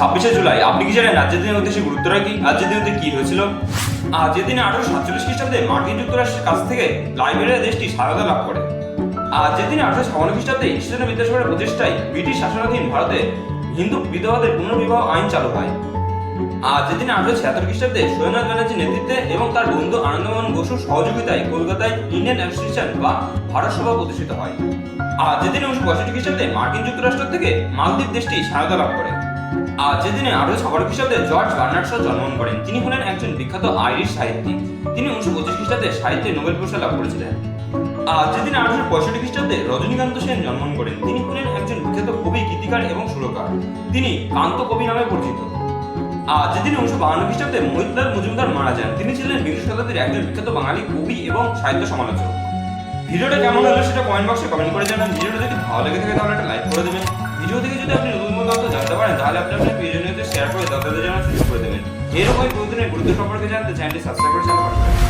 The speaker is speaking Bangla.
26শে জুলাই আপনি কি জানেন আজকের দিনের উদ্দেশ্যে গুরুত্বটা কি? আজকের দিনে কি হয়েছিল? আজকের দিনে 1847 খ্রিস্টাব্দে মার্কিন যুক্তরাষ্ট্রের কাছ থেকে লাইবেরিয়া দেশটি স্বাধীনতা লাভ করে। আজকের দিনে 1856 খ্রিস্টাব্দে ঈশ্বরচন্দ্র বিদ্যাসাগরের প্রচেষ্টায় ব্রিটিশ শাসনাধীন ভারতে হিন্দু বিধবাদের পুনর্বিবাহ আইন চালু হয়। আজকের দিনে 1876 খ্রিস্টাব্দে সৈয়দনাথ ব্যানার্জির নেতৃত্বে এবং তার বন্ধু আনন্দমোহন বসুর সহযোগিতায় কলকাতায় ইন্ডিয়ান অ্যাসোসিয়েশন বা ভারত সভা প্রতিষ্ঠিত হয়। আজকের দিনে 1965 খ্রিস্টাব্দে মার্কিন যুক্তরাষ্ট্র থেকে মালদ্বীপ দেশটি স্বাধীনতা লাভ করে। আজকের দিনে 1856 খ্রিস্টাব্দে জর্জ বার্নার্ড শ জন্মগ্রহণ করেন। তিনি হলেন একজন বিখ্যাত আইরিশ সাহিত্যিক। তিনি 1925 খ্রিস্টাব্দে সাহিত্যে নোবেল পুরস্কার লাভ করেছিলেন। আজকের দিনে 1865 খ্রিস্টাব্দে রজনীকান্ত সেন জন্মগ্রহণ করেন। তিনি হলেন একজন বিখ্যাত কবি, গীতিকার এবং সুরকার। তিনি কান্ত কবি নামে পরিচিত। আজকের দিনে 1952 খ্রিস্টাব্দে মহিউদ্দিন মজুমদার মারা যান। তিনি ছিলেন বিংশ শতাব্দীর একজন বিখ্যাত বাঙালি কবি এবং সাহিত্য সমালোচক। ভিডিওটা কেমন হলো সেটা কমেন্ট বক্সে কমেন্ট করে জানান। ভিডিওটা যদি ভালো লেগে থাকে তাহলে একটা লাইক করে দেবেন। ভিডিও থেকে যদি আপনি নতুন তথ্য জানতে পারেন তাহলে আপনি আপনার প্রিয়জনদের শেয়ার করে দাদাদের জানার সুযোগ করে দেবেন। এরকমই প্রতিদিনের গুরুত্ব সম্পর্কে জানতে চ্যানেলটি সাবস্ক্রাইব করে চ্যানেল